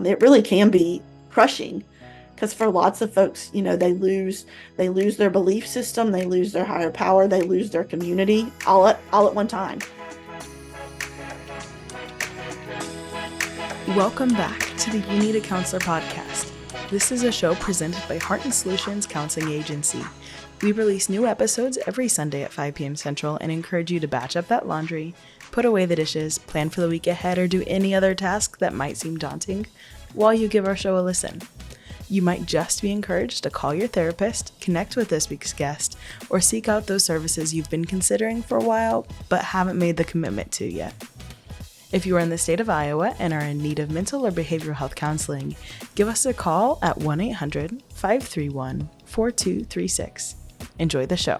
It really can be crushing because for lots of folks, they lose their belief system, they lose their higher power, they lose their community all at one time. Welcome back to the You Need a Counselor podcast. This is a show presented by Heart and Solutions Counseling Agency. We release new episodes every Sunday at 5 p.m. Central and encourage you to batch up that laundry, put away the dishes, plan for the week ahead, or do any other task that might seem daunting while you give our show a listen. You might just be encouraged to call your therapist, connect with this week's guest, or seek out those services you've been considering for a while but haven't made the commitment to yet. If you are in the state of Iowa and are in need of mental or behavioral health counseling, give us a call at 1-800-531-4236. Enjoy the show.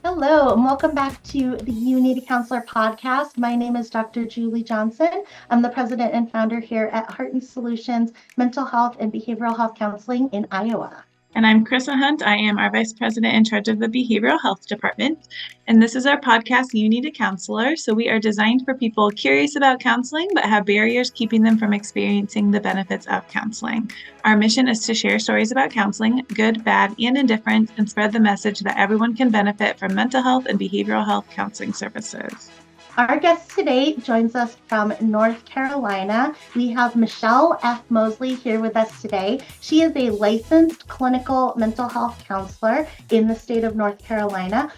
Hello, and welcome back to the You Need a Counselor podcast. My name is Dr. Julie Johnson. I'm the president and founder here at Heart and Solutions Mental Health and Behavioral Health Counseling in Iowa. And I'm Chrissa Hunt. I am our Vice President in charge of the Behavioral Health Department. And this is our podcast, You Need a Counselor. So we are designed for people curious about counseling, but have barriers keeping them from experiencing the benefits of counseling. Our mission is to share stories about counseling, good, bad, and indifferent, and spread the message that everyone can benefit from mental health and behavioral health counseling services. Our guest today joins us from North Carolina. We have Michelle F. Moseley here with us today. She is a licensed clinical mental health counselor in the state of North Carolina.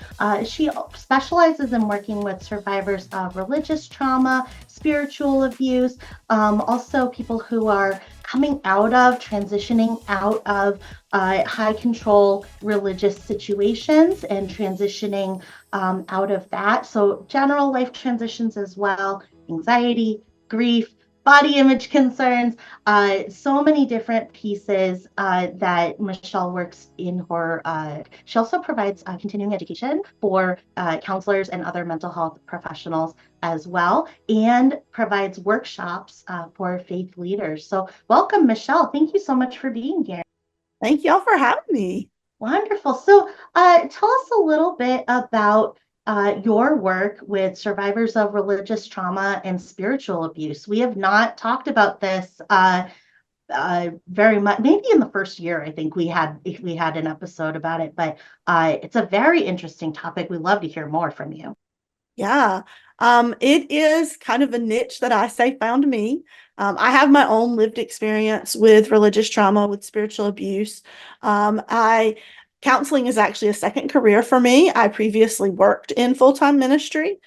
She specializes in working with survivors of religious trauma, spiritual abuse, also people who are transitioning out of high control religious situations and transitioning out of that. So general life transitions as well, anxiety, grief, body image concerns, so many different pieces that Michelle works in her. She also provides continuing education for counselors and other mental health professionals as well, and provides workshops for faith leaders. So welcome, Michelle. Thank you so much for being here. Thank y'all for having me. Wonderful. So tell us a little bit about your work with survivors of religious trauma and spiritual abuse. We have not talked about this very much. Maybe in the first year, I think we had an episode about it, but it's a very interesting topic. We'd love to hear more from you. Yeah. It is kind of a niche that I say found me. I have my own lived experience with religious trauma, with spiritual abuse. Counseling is actually a second career for me. I previously worked in full-time ministry.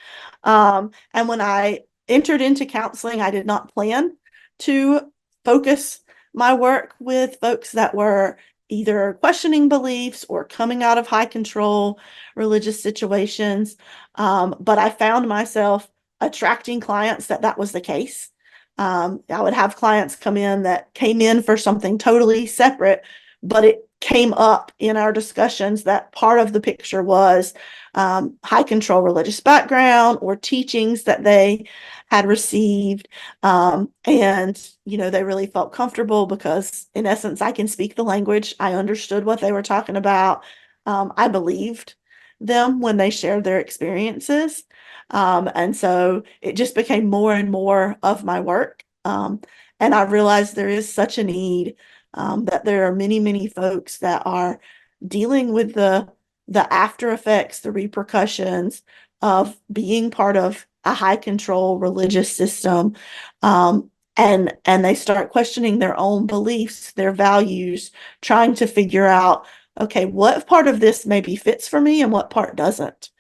And when I entered into counseling, I did not plan to focus my work with folks that were either questioning beliefs or coming out of high control religious situations. But I found myself attracting clients that was the case. I would have clients come in that came in for something totally separate, but it came up in our discussions that part of the picture was high control religious background or teachings that they had received. And, they really felt comfortable because, in essence, I can speak the language. I understood what they were talking about. I believed them when they shared their experiences. And so it just became more and more of my work. And I realized there is such a need, that there are many, many folks that are dealing with the after effects, the repercussions of being part of a high control religious system. And they start questioning their own beliefs, their values, trying to figure out, okay, what part of this maybe fits for me and what part doesn't.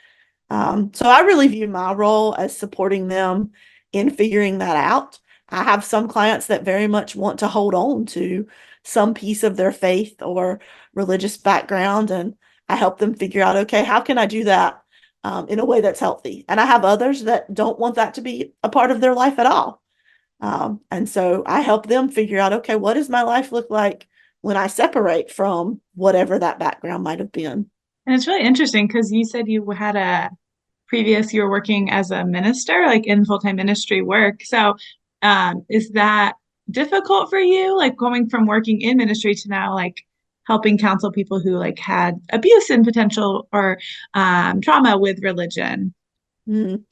So I really view my role as supporting them in figuring that out. I have some clients that very much want to hold on to some piece of their faith or religious background, and I help them figure out, okay, how can I do that in a way that's healthy? And I have others that don't want that to be a part of their life at all. And so I help them figure out, okay, what does my life look like when I separate from whatever that background might have been? And it's really interesting because you said you had you were working as a minister, like in full-time ministry work. So is that difficult for you, like going from working in ministry to now like helping counsel people who like had abuse and potential or trauma with religion? I'm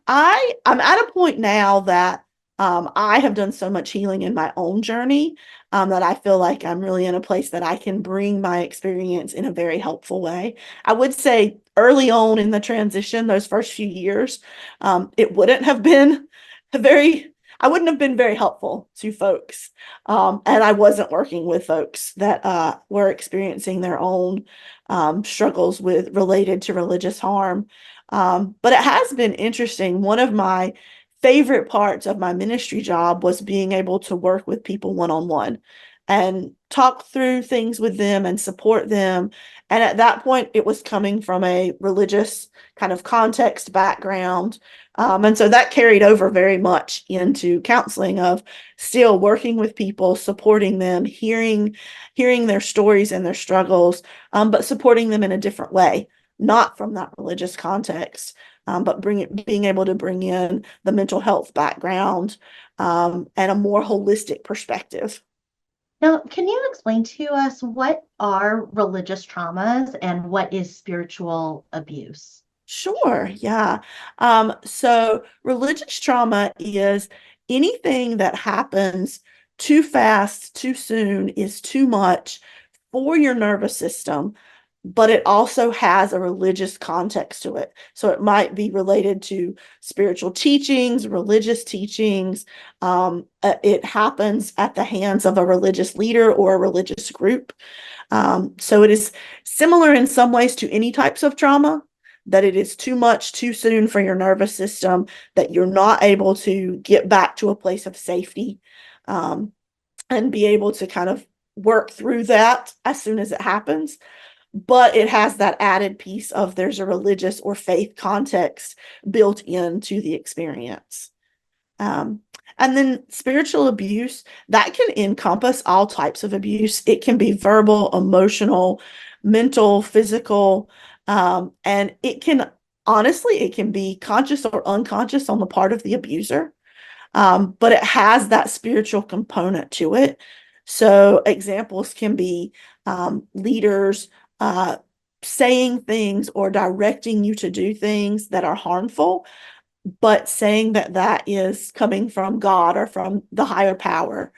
at a point now that I have done so much healing in my own journey that I feel like I'm really in a place that I can bring my experience in a very helpful way. I would say early on in the transition, those first few years, it wouldn't have been very, I wouldn't have been very helpful to folks. And I wasn't working with folks that were experiencing their own struggles with related to religious harm. But it has been interesting. One of my favorite parts of my ministry job was being able to work with people one-on-one and talk through things with them and support them. And at that point, it was coming from a religious kind of context background. And so that carried over very much into counseling of still working with people, supporting them, hearing their stories and their struggles, but supporting them in a different way, not from that religious context, but being able to bring in the mental health background and a more holistic perspective. Now, can you explain to us what are religious traumas and what is spiritual abuse? Sure, yeah. So religious trauma is anything that happens too fast, too soon, is too much for your nervous system, but it also has a religious context to it. So it might be related to spiritual teachings, religious teachings. It happens at the hands of a religious leader or a religious group. So it is similar in some ways to any types of trauma, that it is too much too soon for your nervous system, that you're not able to get back to a place of safety and be able to kind of work through that as soon as it happens. But it has that added piece of there's a religious or faith context built into the experience. Um, and then spiritual abuse, that can encompass all types of abuse. It can be verbal, emotional, mental, physical, and it can honestly, it can be conscious or unconscious on the part of the abuser. But it has that spiritual component to it. So examples can be leaders uh, saying things or directing you to do things that are harmful, but saying that that is coming from God or from the higher power.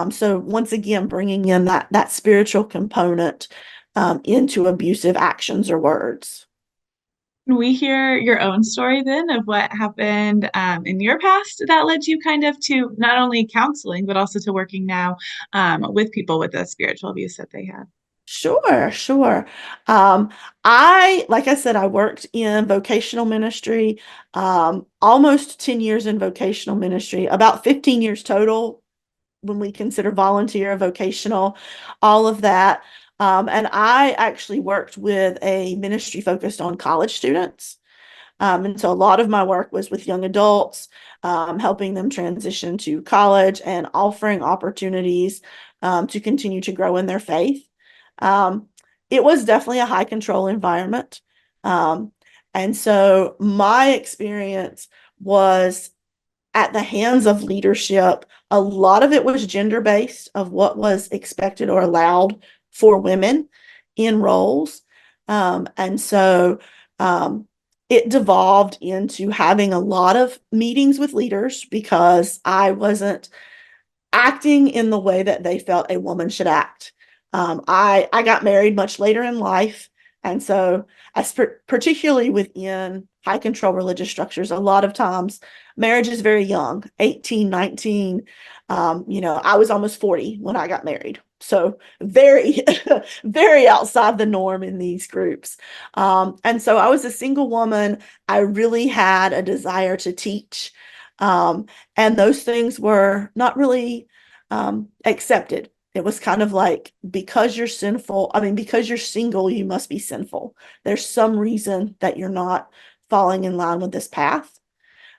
So once again, bringing in that spiritual component into abusive actions or words. Can we hear your own story then of what happened in your past that led you kind of to not only counseling, but also to working now with people with the spiritual abuse that they had? Sure, sure. Like I said, I worked in vocational ministry, almost 10 years in vocational ministry, about 15 years total when we consider volunteer, vocational, all of that. And I actually worked with a ministry focused on college students. And so a lot of my work was with young adults, helping them transition to college and offering opportunities to continue to grow in their faith. Um, it was definitely a high control environment. Um, and so my experience was at the hands of leadership. A lot of it was gender based, of what was expected or allowed for women in roles. And so it devolved into having a lot of meetings with leaders because I wasn't acting in the way that they felt a woman should act. I got married much later in life, and so particularly within high control religious structures, a lot of times marriage is very young, 18, 19. I was almost 40 when I got married. So very, very outside the norm in these groups. And so I was a single woman. I really had a desire to teach. And those things were not really accepted. It was kind of like, because you're sinful, I mean, because you're single, you must be sinful. There's some reason that you're not falling in line with this path.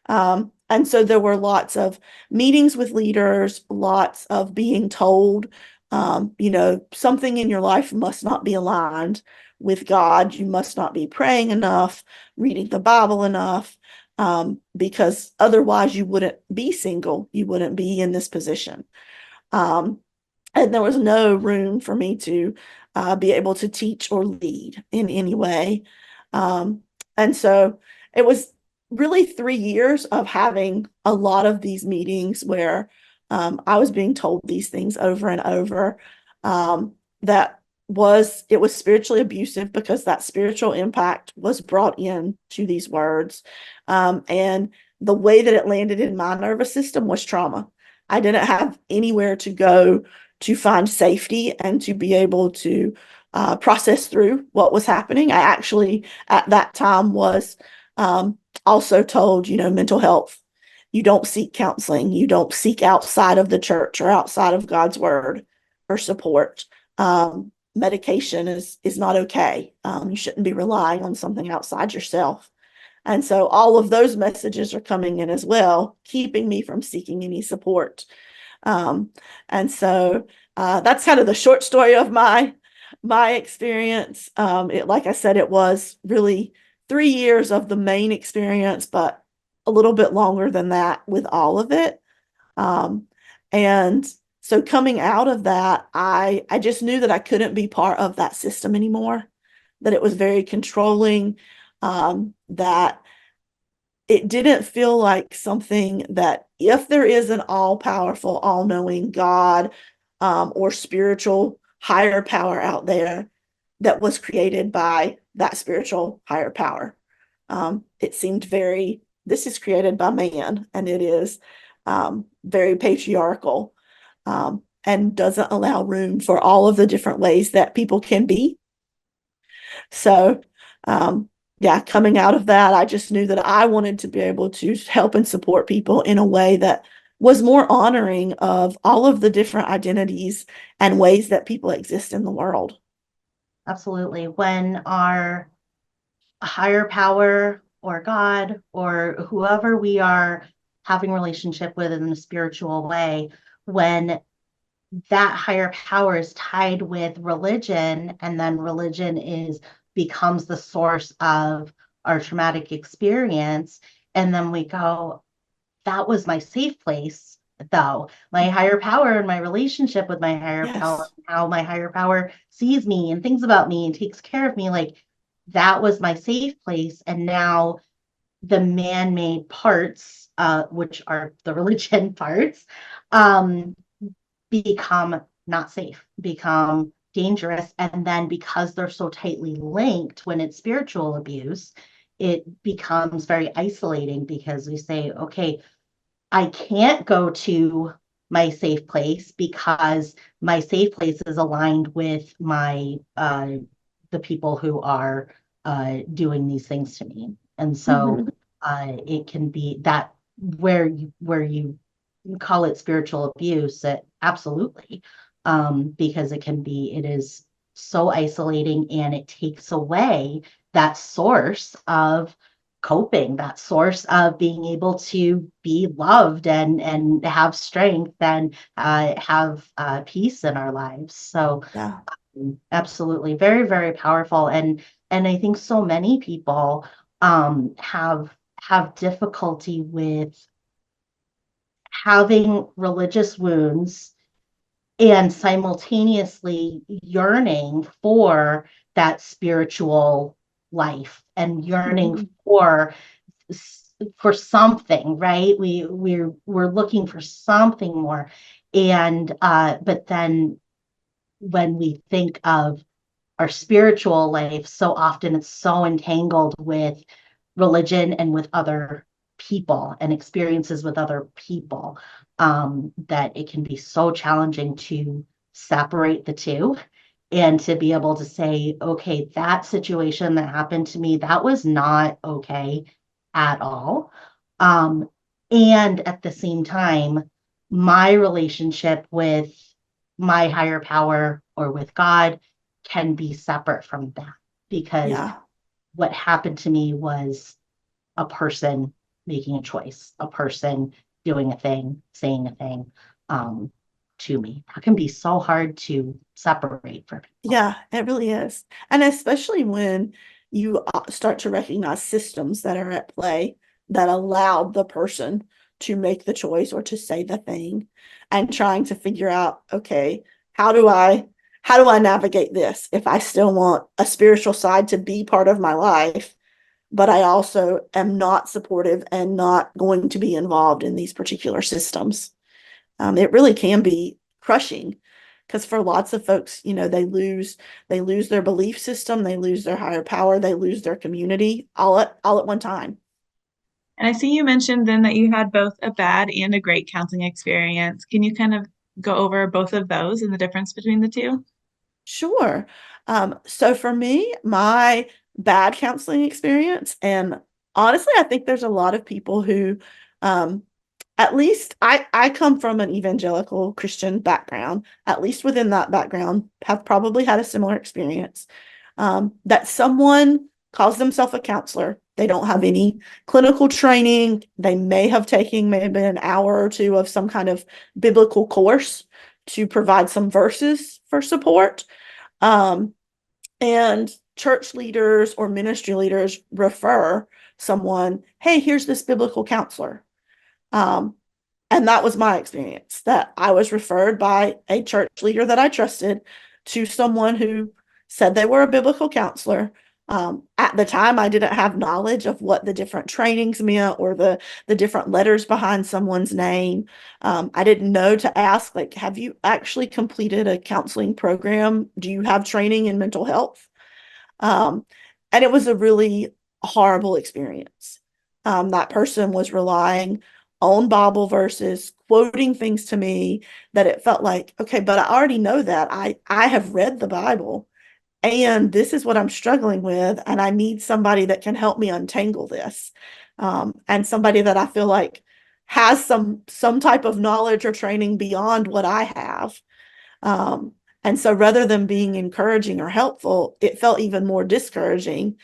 And so there were lots of meetings with leaders, lots of being told, something in your life must not be aligned with God. You must not be praying enough, reading the Bible enough, because otherwise you wouldn't be single. You wouldn't be in this position. Um, and there was no room for me to be able to teach or lead in any way. Um, and so it was really 3 years of having a lot of these meetings where I was being told these things over and over, that it was spiritually abusive because that spiritual impact was brought in to these words. And the way that it landed in my nervous system was trauma. I didn't have anywhere to go to find safety and to be able to process through what was happening. I actually, at that time, was also told, mental health. You don't seek counseling. You don't seek outside of the church or outside of God's word for support. Medication is not okay. You shouldn't be relying on something outside yourself. And so all of those messages are coming in as well, keeping me from seeking any support. Um, and so that's kind of the short story of my experience. Like I said, it was really 3 years of the main experience, but a little bit longer than that with all of it. And so coming out of that, I just knew that I couldn't be part of that system anymore, that it was very controlling, that it didn't feel like something that if there is an all-powerful, all-knowing God, or spiritual higher power out there that was created by that spiritual higher power. It seemed this is created by man, and it is very patriarchal, and doesn't allow room for all of the different ways that people can be. So, yeah, coming out of that, I just knew that I wanted to be able to help and support people in a way that was more honoring of all of the different identities and ways that people exist in the world. Absolutely. When our higher power or God or whoever we are having relationship with in a spiritual way, when that higher power is tied with religion, and then religion becomes the source of our traumatic experience, and then we go, that was my safe place, though. My higher power and my relationship with my higher power, Yes. how my higher power sees me and thinks about me and takes care of me, like that was my safe place. And now the man-made parts, which are the religion parts, um, become not safe, become dangerous. And then because they're so tightly linked, when it's spiritual abuse, it becomes very isolating because we say, okay, I can't go to my safe place because my safe place is aligned with my the people who are doing these things to me. And so Mhm. it can be that where you call it spiritual abuse, absolutely, because it is so isolating, and it takes away that source of coping, that source of being able to be loved and have strength and have peace in our lives. So Yeah. absolutely, very, very powerful. And I think so many people have difficulty with having religious wounds and simultaneously yearning for that spiritual life and yearning Mhm. for something, right? We're looking for something more. And but then when we think of our spiritual life, so often it's so entangled with religion and with other people and experiences with other people, that it can be so challenging to separate the two and to be able to say, okay, that situation that happened to me, that was not okay at all. Um, and at the same time, my relationship with my higher power or with God can be separate from that, because Yeah. what happened to me was a person making a choice, a person doing a thing, saying a thing, um, to me. That can be so hard to separate for people. Yeah, it really is. And especially when you start to recognize systems that are at play that allow the person to make the choice or to say the thing, and trying to figure out, okay, how do I navigate this if I still want a spiritual side to be part of my life, but I also am not supportive and not going to be involved in these particular systems. It really can be crushing because for lots of folks, they lose their belief system, they lose their higher power, they lose their community all at one time. And I see you mentioned then that you had both a bad and a great counseling experience. Can you kind of go over both of those and the difference between the two? Sure. So for me, my bad counseling experience, and honestly, I think there's a lot of people who, um, at least I come from an evangelical Christian background, at least within that background, have probably had a similar experience. That someone calls themselves a counselor. They don't have any clinical training. They may have taken maybe an hour or two of some kind of biblical course to provide some verses for support. Um, and church leaders or ministry leaders refer someone, hey, here's this biblical counselor. Um, and that was my experience, that I was referred by a church leader that I trusted to someone who said they were a biblical counselor. At the time, I didn't have knowledge of what the different trainings meant or the different letters behind someone's name. I didn't know to ask, like, have you actually completed a counseling program? Do you have training in mental health? Um, and it was a really horrible experience. That person was relying on Bible verses, quoting things to me that it felt like, okay, but I already know that. I have read the Bible and this is what I'm struggling with, and I need somebody that can help me untangle this. And somebody that I feel like has some type of knowledge or training beyond what I have. Um, and so rather than being encouraging or helpful, it felt even more discouraging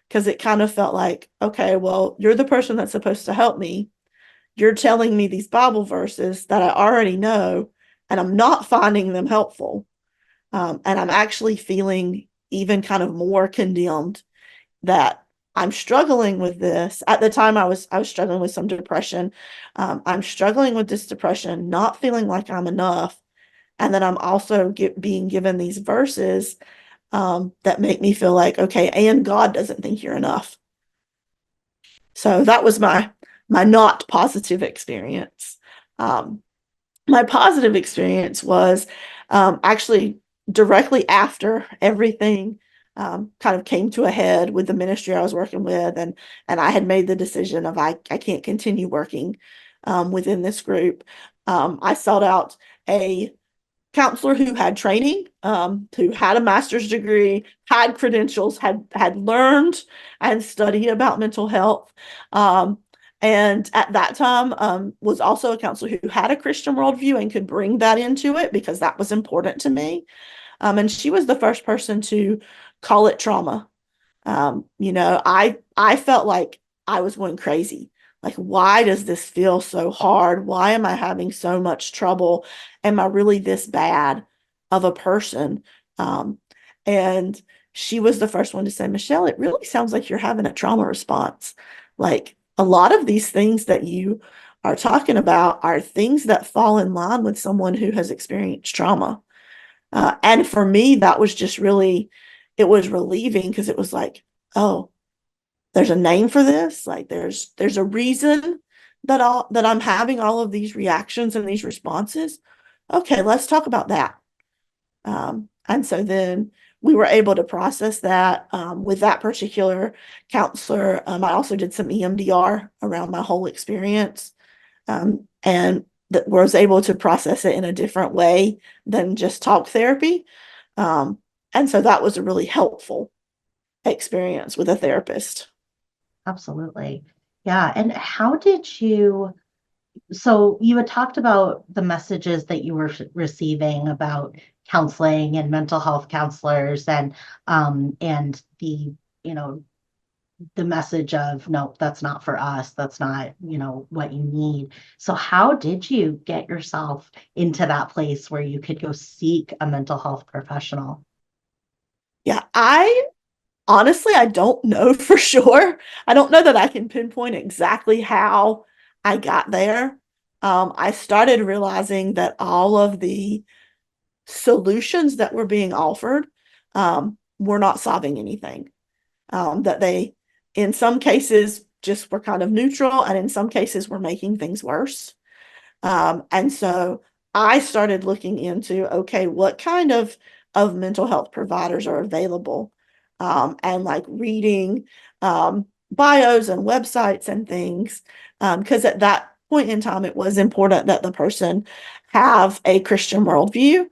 because it kind of felt like, okay, well, you're the person that's supposed to help me. You're telling me these Bible verses that I already know, and I'm not finding them helpful. And I'm actually feeling even kind of more condemned that I'm struggling with this. At the time, I was struggling with some depression. I'm struggling with this depression, not feeling like I'm enough, and then I'm also being given these verses that make me feel like, okay, and God doesn't think you're enough. So that was my not positive experience. Um, my positive experience was actually directly after everything kind of came to a head with the ministry I was working with, and I had made the decision of I can't continue working within this group. I sought out a counselor who had training, who had a master's degree, had credentials, had learned and studied about mental health. And at that time, was also a counselor who had a Christian worldview and could bring that into it because that was important to me. And she was the first person to call it trauma. I felt like I was going crazy. Like, why does this feel so hard? Why am I having so much trouble? Am I really this bad of a person? Um, and she was the first one to say, Michelle, it really sounds like you're having a trauma response. Like a lot of these things that you are talking about are things that fall in line with someone who has experienced trauma. And for me, that was just really, it was relieving because it was like, oh, there's a name for this. Like there's a reason that I'm having all of these reactions and these responses. Okay, let's talk about that. And so then we were able to process that with that particular counselor. I also did some EMDR around my whole experience, and that was able to process it in a different way than just talk therapy. Um, and so that was a really helpful experience with a therapist. Absolutely. Yeah. And how did you, so you had talked about the messages that you were receiving about counseling and mental health counselors and the, you know, the message of, no, that's not for us. That's not, what you need. So how did you get yourself into that place where you could go seek a mental health professional? Yeah, I don't know for sure. I don't know that I can pinpoint exactly how I got there. I started realizing that all of the solutions that were being offered were not solving anything. That in some cases just were kind of neutral, and in some cases were making things worse. And so I started looking into, okay, what kind of mental health providers are available, and like reading bios and websites and things, because at that point in time, it was important that the person have a Christian worldview.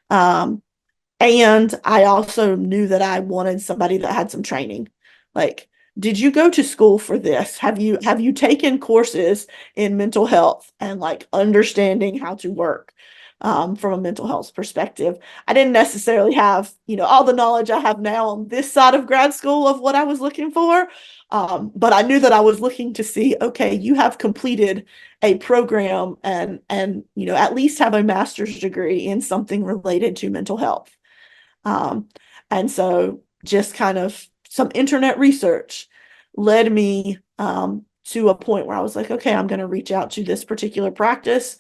Um, and I also knew that I wanted somebody that had some training. Like, did you go to school for this? Have you taken courses in mental health and like understanding how to work from a mental health perspective? I didn't necessarily have, all the knowledge I have now on this side of grad school of what I was looking for. But I knew that I was looking to see, okay, you have completed a program and at least have a master's degree in something related to mental health. Um, and so just kind of some internet research led me to a point where I was like, okay, I'm going to reach out to this particular practice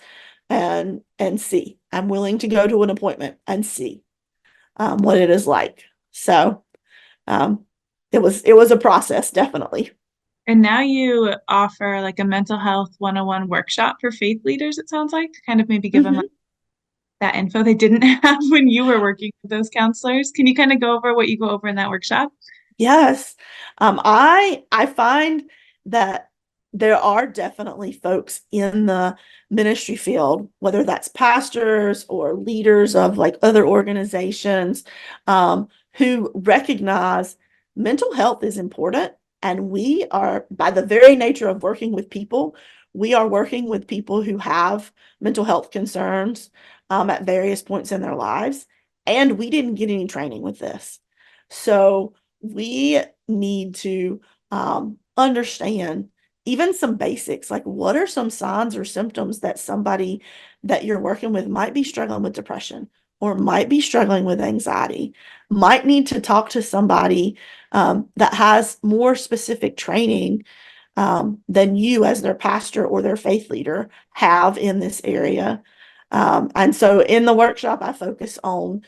and see. I'm willing to go to an appointment and see what it is like. So um, it was a process, definitely. And now you offer like a mental health 101 workshop for faith leaders, it sounds like, to kind of maybe give them Mhm. that info they didn't have when you were working with those counselors. Can you kind of go over what you go over in that workshop? Yes. I find that there are definitely folks in the ministry field, whether that's pastors or leaders of like other organizations, who recognize mental health is important. And we are, by the very nature of working with people, we are working with people who have mental health concerns at various points in their lives. And we didn't get any training with this. So we need to understand even some basics, like what are some signs or symptoms that somebody that you're working with might be struggling with depression or might be struggling with anxiety, might need to talk to somebody that has more specific training than you as their pastor or their faith leader have in this area. And so in the workshop, I focus on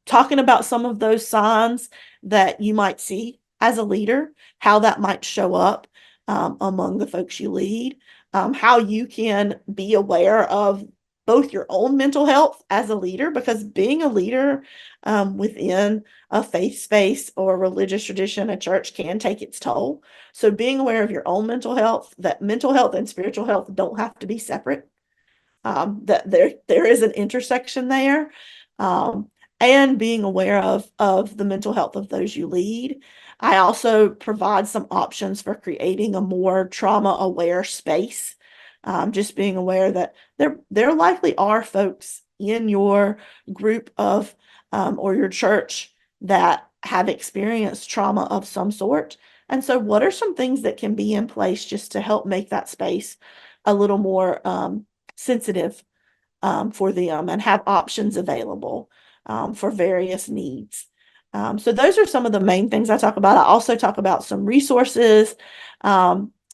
talking about some of those signs that you might see as a leader, how that might show up among the folks you lead, how you can be aware of both your own mental health as a leader, because being a leader within a faith space or a religious tradition, a church can take its toll. So being aware of your own mental health, that mental health and spiritual health don't have to be separate, that there is an intersection there, um, and being aware of the mental health of those you lead. I also provide some options for creating a more trauma aware space. Just being aware that there likely are folks in your group of or your church that have experienced trauma of some sort. And so, what are some things that can be in place just to help make that space a little more sensitive for them and have options available for various needs. So those are some of the main things I talk about. I also talk about some resources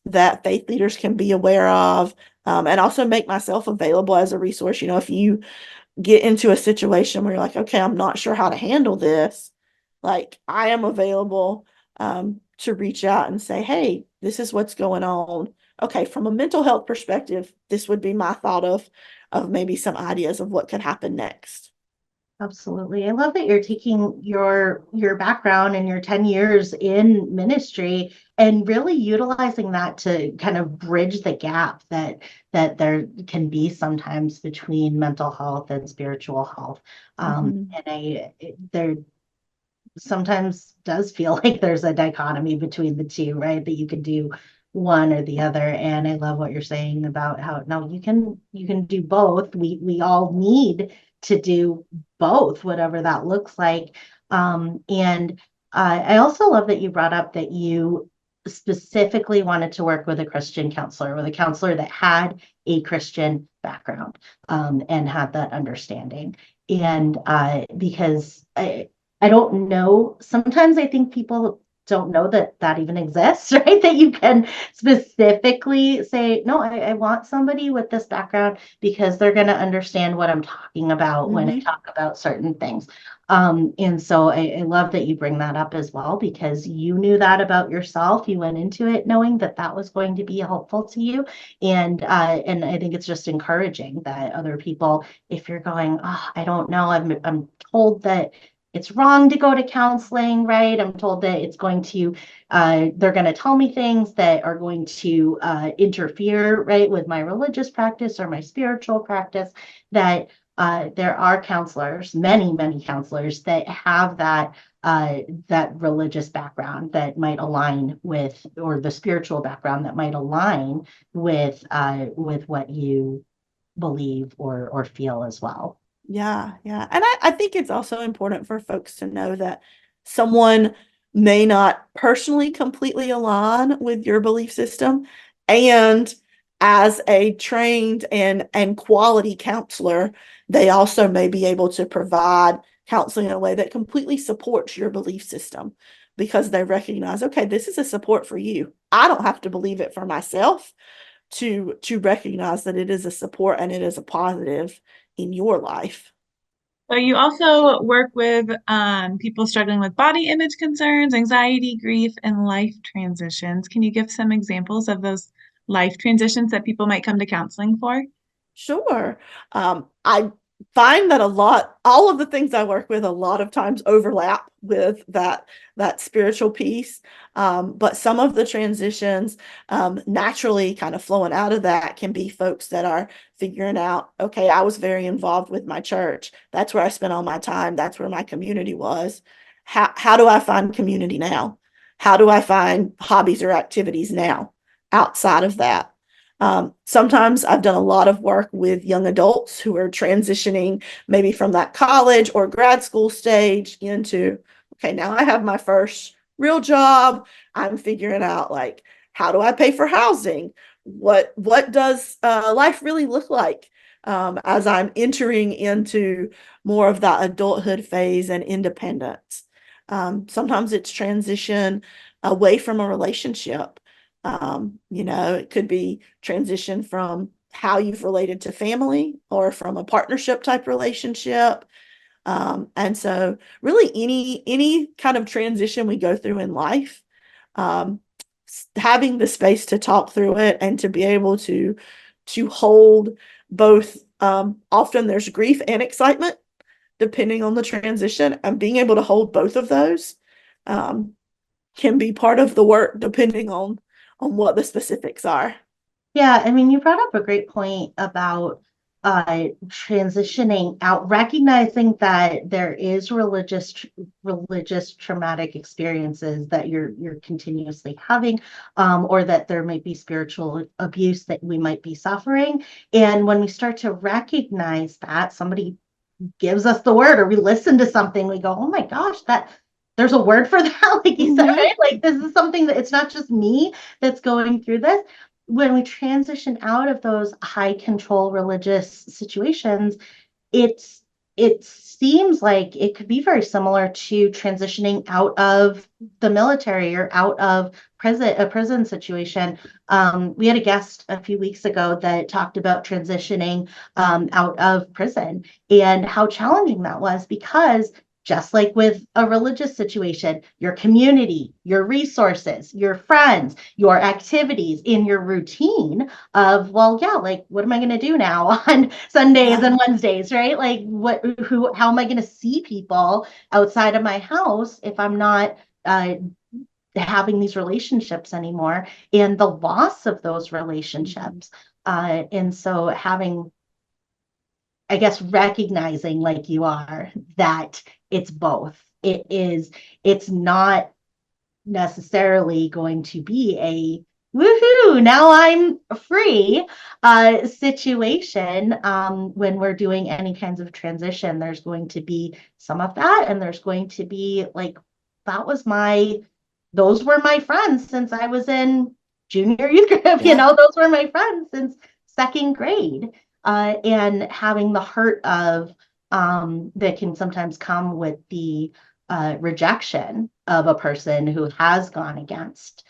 that faith leaders can be aware of, and also make myself available as a resource. If you get into a situation where you're like, okay, I'm not sure how to handle this, like I am available to reach out and say, hey, this is what's going on. Okay, from a mental health perspective, this would be my thought of maybe some ideas of what could happen next. Absolutely. I love that you're taking your background and your 10 years in ministry and really utilizing that to kind of bridge the gap that there can be sometimes between mental health and spiritual health. Mhm. And there sometimes does feel like there's a dichotomy between the two, right? That you can do one or the other. And I love what you're saying about how no, you can do both. We all need to do both, whatever that looks like. And I also love that you brought up that you specifically wanted to work with a Christian counselor, with a counselor that had a Christian background, and had that understanding. And because I don't know. Sometimes I think people don't know that that even exists, right? That you can specifically say, no, I want somebody with this background because they're going to understand what I'm talking about when I Mm-hmm. talk about certain things. And so I love that you bring that up as well, because you knew that about yourself. You went into it knowing that that was going to be helpful to you. And I think it's just encouraging that other people, if you're going, oh, I don't know, I'm told that it's wrong to go to counseling, right? I'm told that it's going to, they're going to tell me things that are going to interfere, right, with my religious practice or my spiritual practice, that there are counselors, many counselors that have that religious background that might align with, or the spiritual background that might align with what you believe or feel as well. Yeah, yeah. And I think it's also important for folks to know that someone may not personally completely align with your belief system. And as a trained and quality counselor, they also may be able to provide counseling in a way that completely supports your belief system because they recognize, okay, this is a support for you. I don't have to believe it for myself to recognize that it is a support and it is a positive in your life. So you also work with people struggling with body image concerns, anxiety, grief, and life transitions. Can you give some examples of those life transitions that people might come to counseling for? Sure. I find that all of the things I work with a lot of times overlap with that spiritual piece. But some of the transitions naturally kind of flowing out of that can be folks that are figuring out, okay, I was very involved with my church. That's where I spent all my time. That's where my community was. How do I find community now? How do I find hobbies or activities now outside of that? Sometimes I've done a lot of work with young adults who are transitioning maybe from that college or grad school stage into, okay, now I have my first real job. I'm figuring out like, how do I pay for housing? What does life really look like as I'm entering into more of that adulthood phase and independence? Sometimes it's transition away from a relationship. It could be transition from how you've related to family or from a partnership type relationship. And so really any kind of transition we go through in life, um, having the space to talk through it and to be able to hold both, often there's grief and excitement depending on the transition, and being able to hold both of those um, can be part of the work depending on what the specifics are. Yeah, I mean, you brought up a great point about transitioning out, recognizing that there is religious traumatic experiences that you're continuously having, or that there might be spiritual abuse that we might be suffering. And when we start to recognize that, somebody gives us the word, or we listen to something, we go, oh my gosh, that there's a word for that, like you said, Mm-hmm. right? Like this is something that it's not just me that's going through this. When we transition out of those high control religious situations, it's it seems like it could be very similar to transitioning out of the military or out of a prison situation. We had a guest a few weeks ago that talked about transitioning out of prison and how challenging that was, because just like with a religious situation, your community, your resources, your friends, your activities in your routine of, well, yeah, like what am I going to do now on Sundays Yeah. and Wednesdays, right? Like how am I going to see people outside of my house if I'm not having these relationships anymore, and the loss of those Mm-hmm. relationships. And so having, I guess, recognizing like you are that it's both. It's not necessarily going to be a woohoo, now I'm free situation. When we're doing any kinds of transition, there's going to be some of that, and there's going to be like, that was those were my friends since I was in junior youth group, Yeah. those were my friends since second grade. And having the hurt of that can sometimes come with the rejection of a person who has gone against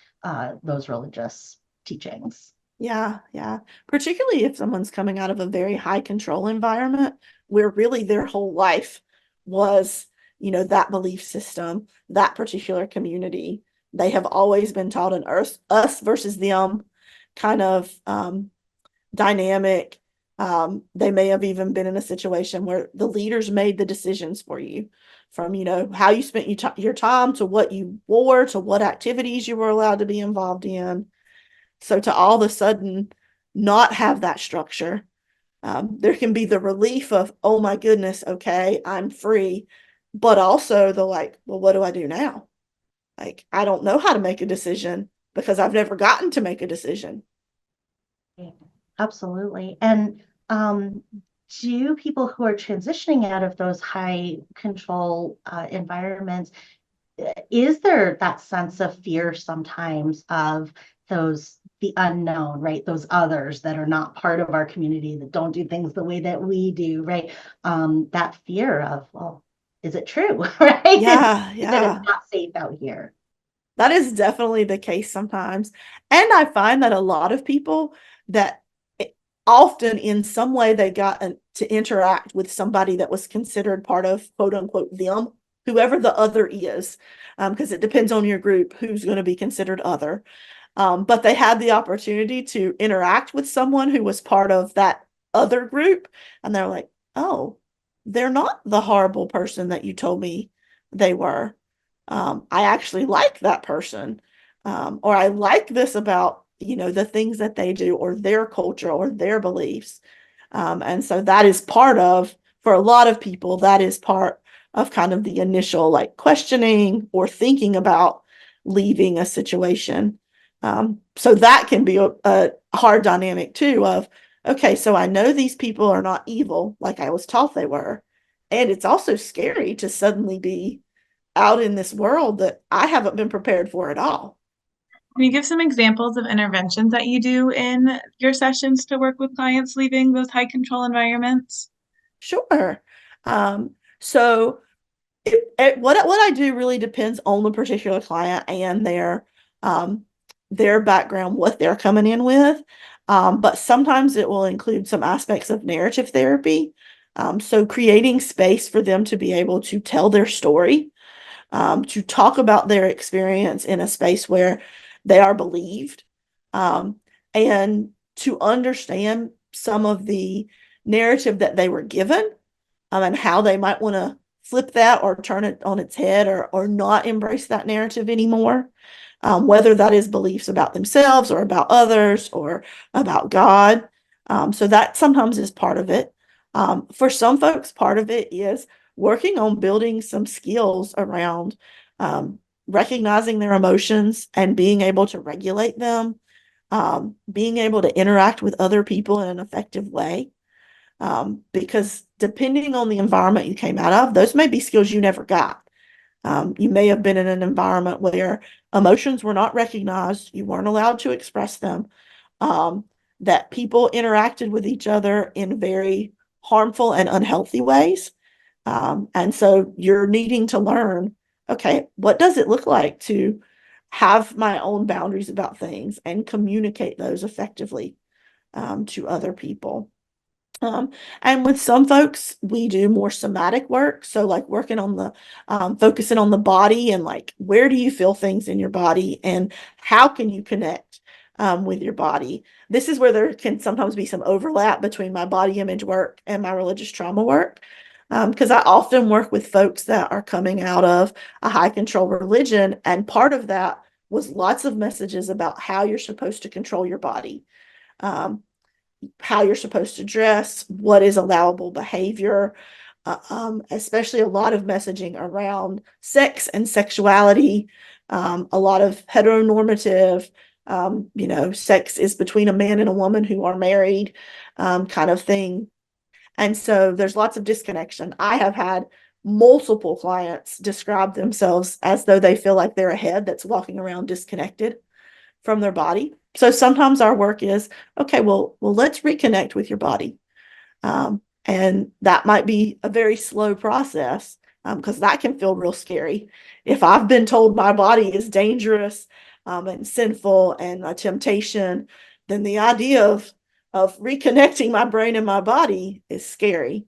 those religious teachings. Yeah, yeah. Particularly if someone's coming out of a very high control environment where really their whole life was, that belief system, that particular community. They have always been taught an us versus them kind of dynamic. They may have even been in a situation where the leaders made the decisions for you, from how you spent your time, to what you wore, to what activities you were allowed to be involved in. So to all of a sudden not have that structure, there can be the relief of, oh my goodness, okay, I'm free, but also the like, well, what do I do now? Like, I don't know how to make a decision because I've never gotten to make a decision. Absolutely. And do people who are transitioning out of those high control environments, is there that sense of fear sometimes of the unknown, right? Those others that are not part of our community, that don't do things the way that we do, right? That fear of, well, is it true, right? Yeah, That it's yeah. not safe out here. That is definitely the case sometimes. And I find that a lot of people that often in some way they got to interact with somebody that was considered part of quote unquote them, whoever the other is, because it depends on your group who's going to be considered other. But they had the opportunity to interact with someone who was part of that other group. And they're like, oh, they're not the horrible person that you told me they were. I actually like that person. Or I like this about, the things that they do, or their culture, or their beliefs. And so that is part of, for a lot of people, that is part of kind of the initial like questioning or thinking about leaving a situation. So that can be a hard dynamic too of, okay, so I know these people are not evil like I was taught they were. And it's also scary to suddenly be out in this world that I haven't been prepared for at all. Can you give some examples of interventions that you do in your sessions to work with clients leaving those high control environments? Sure. So what I do really depends on the particular client and their background, what they're coming in with. But sometimes it will include some aspects of narrative therapy. So creating space for them to be able to tell their story, to talk about their experience in a space where they are believed, um, and to understand some of the narrative that they were given, and how they might want to flip that or turn it on its head, or not embrace that narrative anymore, whether that is beliefs about themselves or about others or about God. So that sometimes is part of it. For some folks, part of it is working on building some skills around recognizing their emotions and being able to regulate them, being able to interact with other people in an effective way. Because depending on the environment you came out of, those may be skills you never got. You may have been in an environment where emotions were not recognized, you weren't allowed to express them, that people interacted with each other in very harmful and unhealthy ways. And so you're needing to learn, okay, what does it look like to have my own boundaries about things and communicate those effectively, to other people. Um, and with some folks, we do more somatic work. So, like working on focusing on the body, and like, where do you feel things in your body, and how can you connect with your body? This is where there can sometimes be some overlap between my body image work and my religious trauma work. Because I often work with folks that are coming out of a high control religion, and part of that was lots of messages about how you're supposed to control your body. Um, how you're supposed to dress, what is allowable behavior, especially a lot of messaging around sex and sexuality, a lot of heteronormative, sex is between a man and a woman who are married, kind of thing. And so there's lots of disconnection. I have had multiple clients describe themselves as though they feel like they're a head that's walking around disconnected from their body. So sometimes our work is, okay, well, let's reconnect with your body. And that might be a very slow process. because that can feel real scary. If I've been told my body is dangerous and sinful and a temptation, then the idea of reconnecting my brain and my body is scary.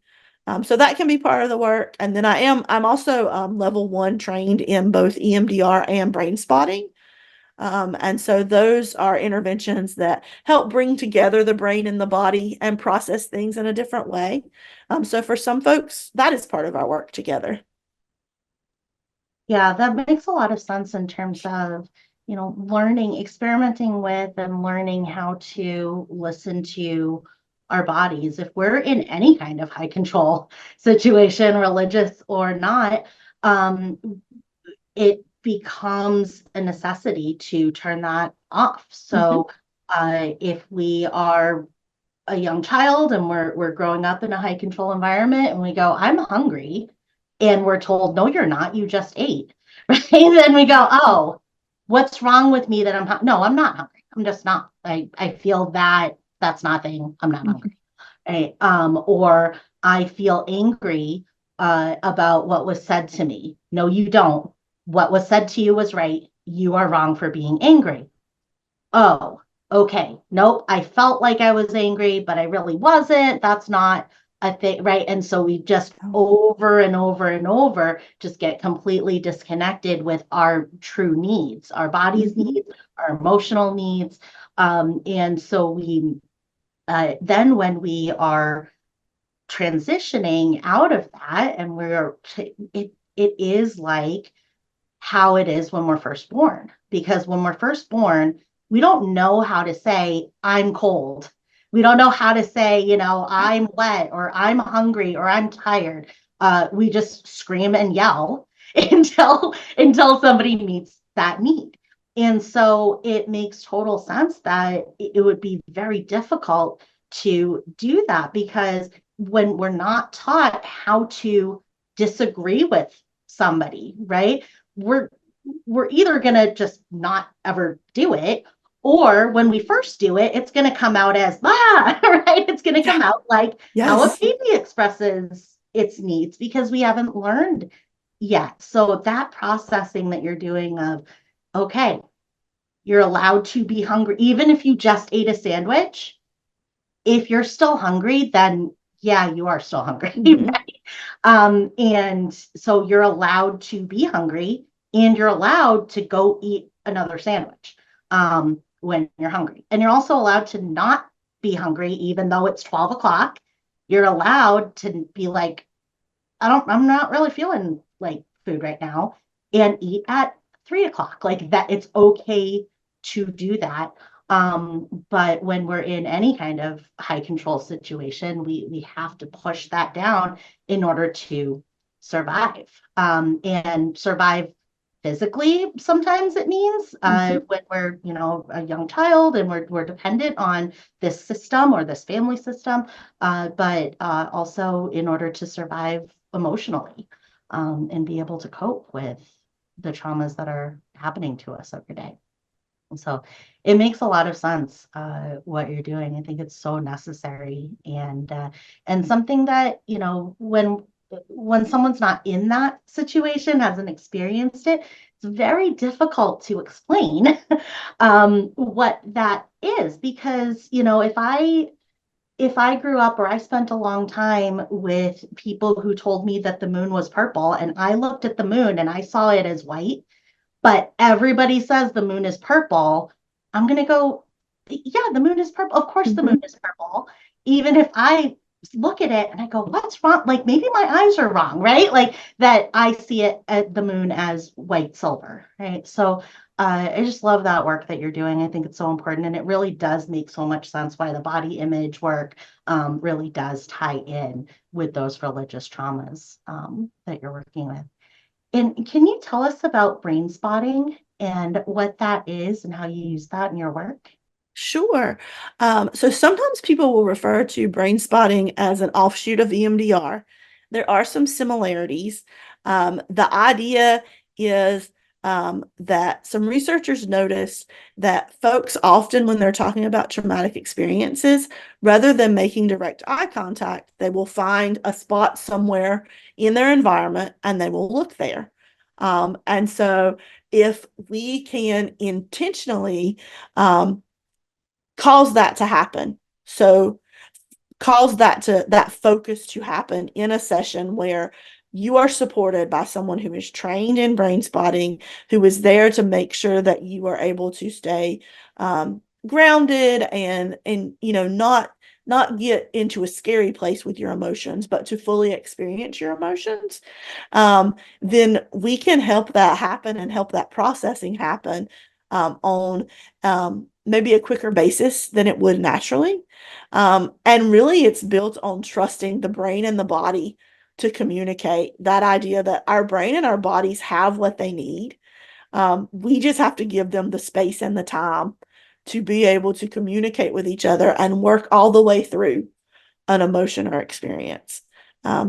So that can be part of the work. And then I'm also level 1 trained in both EMDR and brain spotting. And so those are interventions that help bring together the brain and the body and process things in a different way. So for some folks, that is part of our work together. Yeah, that makes a lot of sense in terms of, learning, experimenting with and learning how to listen to our bodies. If we're in any kind of high control situation, religious or not, um, it becomes a necessity to turn that off. Mm-hmm. So if we are a young child and we're growing up in a high control environment and we go, I'm hungry, and we're told, no, you're not, you just ate, right? Then we go, oh, what's wrong with me that no, I'm not hungry. I'm just not. I feel that that's nothing. I'm not hungry. Right? Or I feel angry about what was said to me. No, you don't. What was said to you was right. You are wrong for being angry. Oh, okay. Nope. I felt like I was angry, but I really wasn't. That's not a thing, right? And so we just over and over and over just get completely disconnected with our true needs, our body's Mm-hmm. needs, our emotional needs. And so then when we are transitioning out of that, and it is like how it is when we're first born. Because when we're first born, we don't know how to say, I'm cold. We don't know how to say, I'm wet or I'm hungry or I'm tired. We just scream and yell until somebody meets that need. And so it makes total sense that it would be very difficult to do that, because when we're not taught how to disagree with somebody, right? we're we're either going to just not ever do it, or when we first do it, it's going to come out as right? It's going to come out like how a Yes. baby expresses its needs, because we haven't learned yet. So that processing that you're doing of, okay, you're allowed to be hungry even if you just ate a sandwich. If you're still hungry, then yeah, you are still hungry. Mm-hmm. And so you're allowed to be hungry, and you're allowed to go eat another sandwich when you're hungry. And you're also allowed to not be hungry, even though it's 12 o'clock. You're allowed to be like, I'm not really feeling like food right now, and eat at 3 o'clock. Like that, it's okay to do that. But when we're in any kind of high control situation, we have to push that down in order to survive. And survive physically, sometimes it means Mm-hmm. when we're, a young child and we're dependent on this system or this family system, but also in order to survive emotionally, and be able to cope with the traumas that are happening to us every day. And so it makes a lot of sense what you're doing. I think it's so necessary, and something that, when someone's not in that situation, hasn't experienced it, it's very difficult to explain what that is. Because, if I grew up, or I spent a long time with people who told me that the moon was purple, and I looked at the moon and I saw it as white, but everybody says the moon is purple, I'm going to go, yeah, the moon is purple. Of course, the Mm-hmm. moon is purple. Even if I look at it and I go, what's wrong? Like maybe my eyes are wrong, right? Like that I see it at the moon as white silver, right? So I just love that work that you're doing. I think it's so important. And it really does make so much sense why the body image work really does tie in with those religious traumas that you're working with. And can you tell us about brain spotting and what that is and how you use that in your work? Sure. So sometimes people will refer to brain spotting as an offshoot of EMDR. There are some similarities. The idea is that some researchers noticed that folks often, when they're talking about traumatic experiences, rather than making direct eye contact, they will find a spot somewhere in their environment and they will look there. And so if we can intentionally cause that to happen, so cause that focus to happen in a session where you are supported by someone who is trained in brain spotting, who is there to make sure that you are able to stay grounded and not get into a scary place with your emotions, but to fully experience your emotions. Then we can help that happen and help that processing happen on maybe a quicker basis than it would naturally. And really, it's built on trusting the brain and the body to communicate that idea that our brain and our bodies have what they need. We just have to give them the space and the time to be able to communicate with each other and work all the way through an emotion or experience.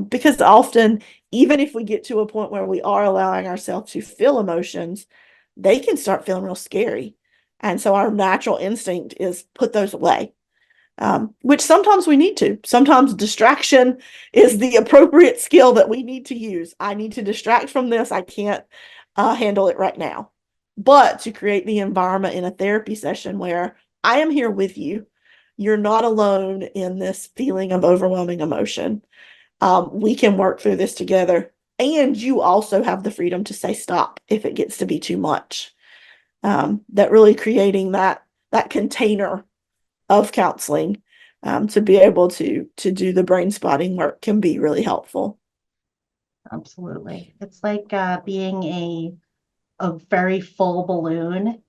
Because often, even if we get to a point where we are allowing ourselves to feel emotions, they can start feeling real scary. And so our natural instinct is put those away, which sometimes we need to. Sometimes distraction is the appropriate skill that we need to use. I need to distract from this. I can't handle it right now. But to create the environment in a therapy session where I am here with you, you're not alone in this feeling of overwhelming emotion. We can work through this together. And you also have the freedom to say stop if it gets to be too much. That really creating that container of counseling to be able to do the brain spotting work can be really helpful. Absolutely. It's like being a very full balloon,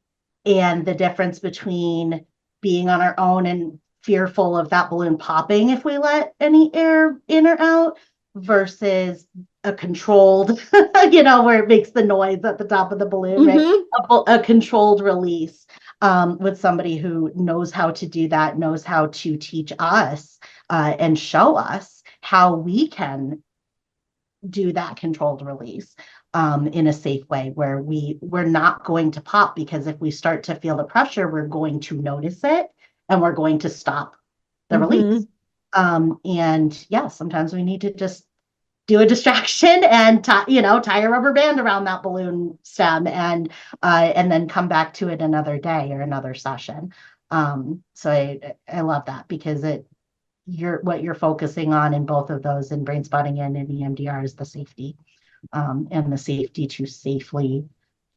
and the difference between being on our own and fearful of that balloon popping if we let any air in or out versus a controlled, where it makes the noise at the top of the balloon, right? A controlled release with somebody who knows how to do that, knows how to teach us and show us how we can do that controlled release in a safe way where we're not going to pop, because if we start to feel the pressure, we're going to notice it and we're going to stop the release. And yeah, sometimes we need to just do a distraction and tie a rubber band around that balloon stem and then come back to it another day or another session. So I love that, because what you're focusing on in both of those, in brain spotting and in EMDR, is the safety, and the safety to safely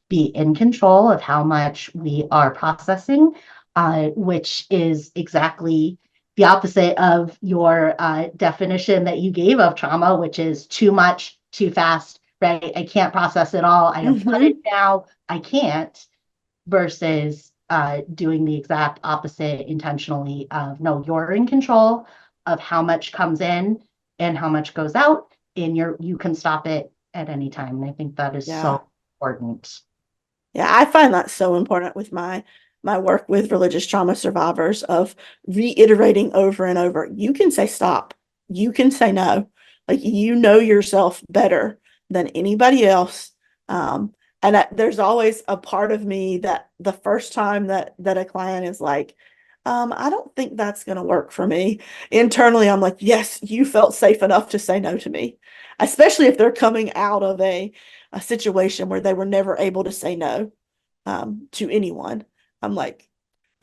be in control of how much we are processing, which is exactly the opposite of your definition that you gave of trauma, which is too much, too fast, right? I can't process it all. I have put it now. I can't, versus doing the exact opposite intentionally of, no, you're in control of how much comes in and how much goes out, and you can stop it at any time. And I think that is so important. Yeah, I find that so important with my work with religious trauma survivors, of reiterating over and over. You can say stop. You can say no. Like, you know yourself better than anybody else. And there's always a part of me that the first time that a client is like, I don't think that's going to work for me. Internally, I'm like, yes, you felt safe enough to say no to me, especially if they're coming out of a situation where they were never able to say no to anyone. I'm like,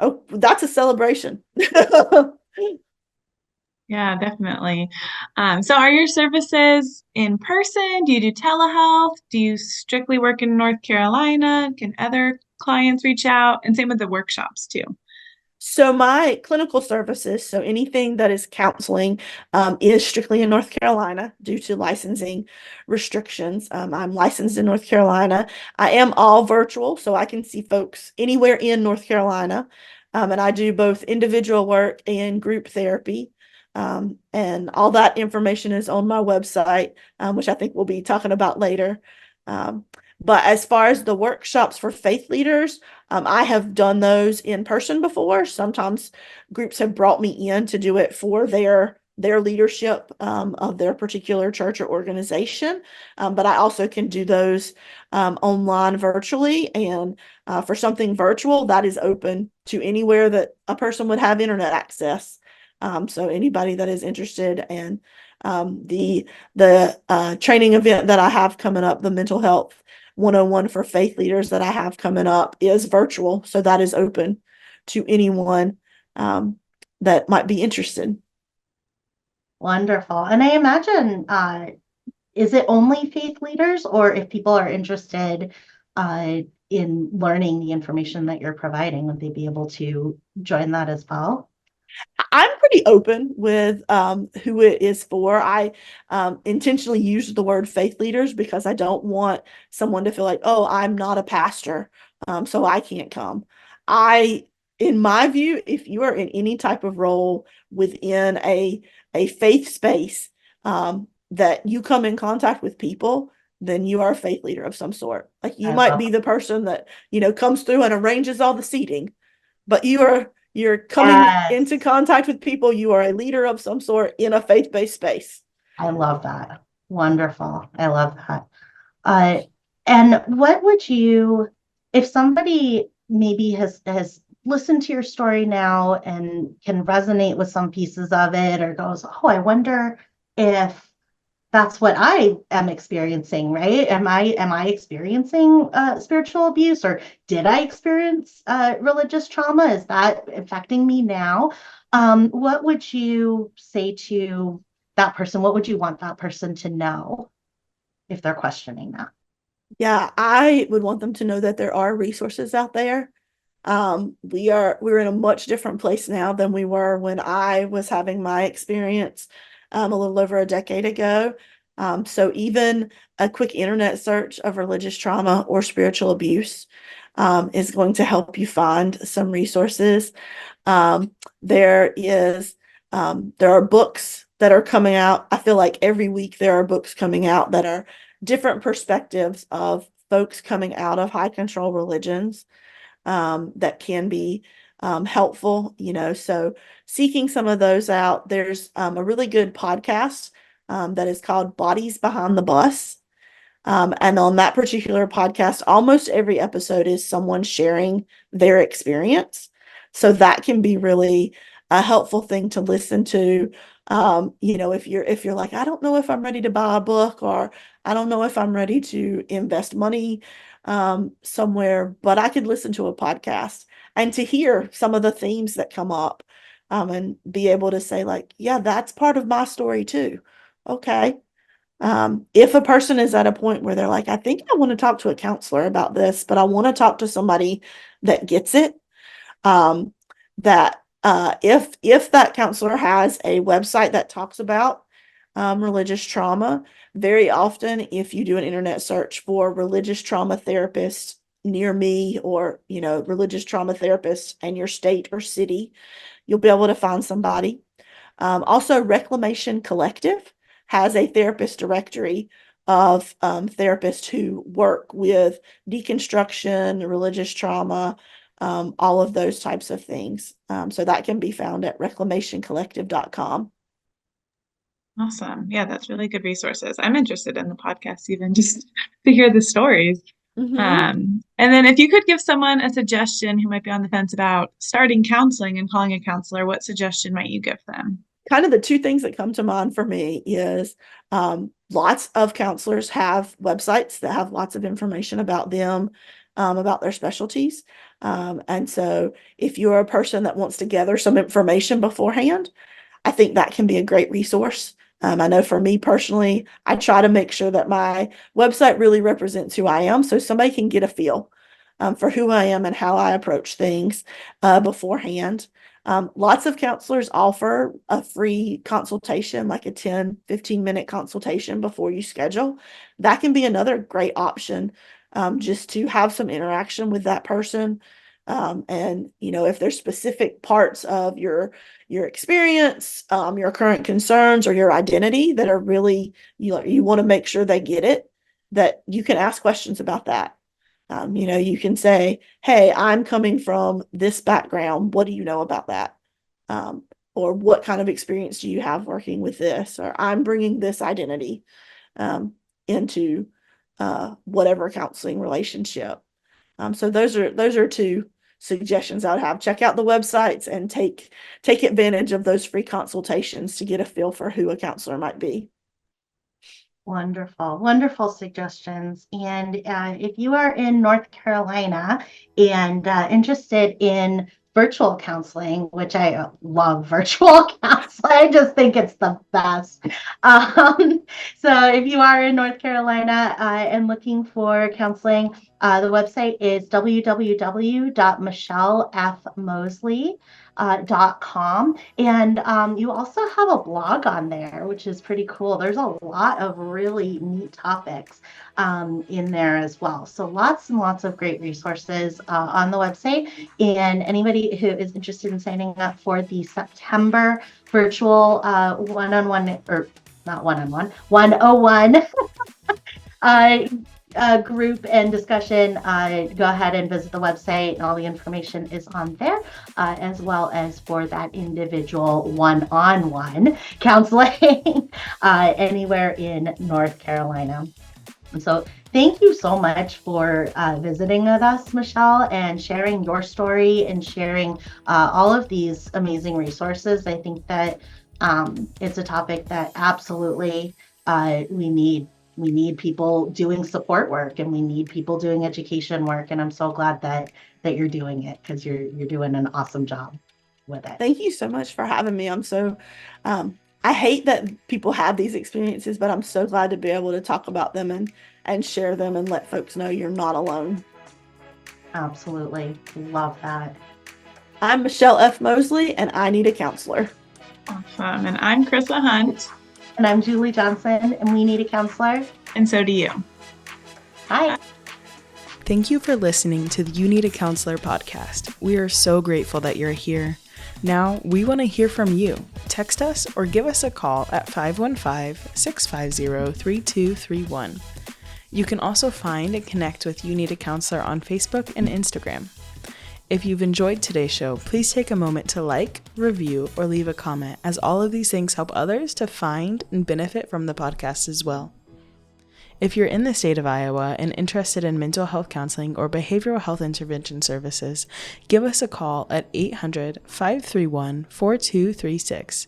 oh, that's a celebration. Yeah, definitely. So are your services in person? Do you do telehealth? Do you strictly work in North Carolina? Can other clients reach out? And same with the workshops too. So my clinical services, so anything that is counseling, is strictly in North Carolina due to licensing restrictions. I'm licensed in North Carolina. I am all virtual, so I can see folks anywhere in North Carolina. And I do both individual work and group therapy. And all that information is on my website, which I think we'll be talking about later. But as far as the workshops for faith leaders, I have done those in person before. Sometimes groups have brought me in to do it for their their leadership of their particular church or organization. But I also can do those online virtually. And for something virtual, that is open to anywhere that a person would have internet access. So anybody that is interested in the training event that I have coming up, the Mental Health 101 for faith leaders that I have coming up, is virtual. So that is open to anyone that might be interested. Wonderful. And I imagine, is it only faith leaders, or if people are interested in learning the information that you're providing, would they be able to join that as well? I'm pretty open with who it is for. I intentionally use the word faith leaders because I don't want someone to feel like, oh, I'm not a pastor, so I can't come. In my view, if you are in any type of role within a faith space, that you come in contact with people, then you are a faith leader of some sort. Like you might be the person that, comes through and arranges all the seating, but you're coming Yes. into contact with people. You are a leader of some sort in a faith-based space. I love that. Wonderful. I love that. Uh, and what would you, if somebody maybe has listened to your story now and can resonate with some pieces of it, or goes, oh, I wonder if that's what I am experiencing, right? Am I experiencing spiritual abuse, or did I experience religious trauma? Is that affecting me now? What would you say to that person? What would you want that person to know if they're questioning that? Yeah, I would want them to know that there are resources out there. We're in a much different place now than we were when I was having my experience a little over a decade ago. So even a quick internet search of religious trauma or spiritual abuse is going to help you find some resources. Um, there is there are books that are coming out. I feel like every week there are books coming out that are different perspectives of folks coming out of high control religions that can be helpful, so seeking some of those out. There's a really good podcast that is called Bodies Behind the Bus. And on that particular podcast, almost every episode is someone sharing their experience. So that can be really a helpful thing to listen to. If you're like, I don't know if I'm ready to buy a book, or I don't know if I'm ready to invest money somewhere, but I could listen to a podcast and to hear some of the themes that come up, and be able to say like, yeah, that's part of my story too. Okay. If a person is at a point where they're like, I think I want to talk to a counselor about this, but I want to talk to somebody that gets it, um, that if that counselor has a website that talks about religious trauma, very often if you do an internet search for religious trauma therapist near me, or religious trauma therapist in your state or city, you'll be able to find somebody. Also, Reclamation Collective has a therapist directory of therapists who work with deconstruction, religious trauma, all of those types of things. So that can be found at reclamationcollective.com. Awesome. Yeah, that's really good resources. I'm interested in the podcast even just to hear the stories. And then if you could give someone a suggestion who might be on the fence about starting counseling and calling a counselor, what suggestion might you give them? Kind of the two things that come to mind for me is lots of counselors have websites that have lots of information about them, about their specialties. And so if you're a person that wants to gather some information beforehand, I think that can be a great resource. I know for me personally, I try to make sure that my website really represents who I am, so somebody can get a feel for who I am and how I approach things beforehand. Lots of counselors offer a free consultation, like a 10-15 minute consultation before you schedule. That can be another great option, just to have some interaction with that person. And if there's specific parts of your experience, your current concerns, or your identity that are really, you want to make sure they get it, that you can ask questions about that. You can say, hey, I'm coming from this background. What do you know about that? or what kind of experience do you have working with this, or I'm bringing this identity into whatever counseling relationship. So those are two suggestions I would have. Check out the websites and take advantage of those free consultations to get a feel for who a counselor might be. Wonderful, wonderful suggestions. And if you are in North Carolina and interested in virtual counseling, which I love virtual counseling, I just think it's the best. Um, so if you are in North Carolina and looking for counseling, the website is www.michellefmoseley.com. And you also have a blog on there, which is pretty cool. There's a lot of really neat topics in there as well. So lots and lots of great resources on the website. And anybody who is interested in signing up for the September virtual one-on-one, or not one-on-one, 101 group and discussion, go ahead and visit the website, and all the information is on there, as well as for that individual one-on-one counseling anywhere in North Carolina. And so thank you so much for visiting with us, Michelle, and sharing your story and sharing all of these amazing resources. I think that it's a topic that absolutely we need. We need people doing support work, and we need people doing education work. And I'm so glad that you're doing it, because you're doing an awesome job with it. Thank you so much for having me. I'm so I hate that people have these experiences, but I'm so glad to be able to talk about them and share them and let folks know you're not alone. Absolutely. Love that. I'm Michelle F. Moseley, and I need a counselor. Awesome. And I'm Chrissa Hunt. And I'm Julie Johnson, and we need a counselor. And so do you. Hi. Thank you for listening to the You Need a Counselor podcast. We are so grateful that you're here. Now, we want to hear from you. Text us or give us a call at 515-650-3231. You can also find and connect with You Need a Counselor on Facebook and Instagram. If you've enjoyed today's show, please take a moment to like, review, or leave a comment, as all of these things help others to find and benefit from the podcast as well. If you're in the state of Iowa and interested in mental health counseling or behavioral health intervention services, give us a call at 800-531-4236.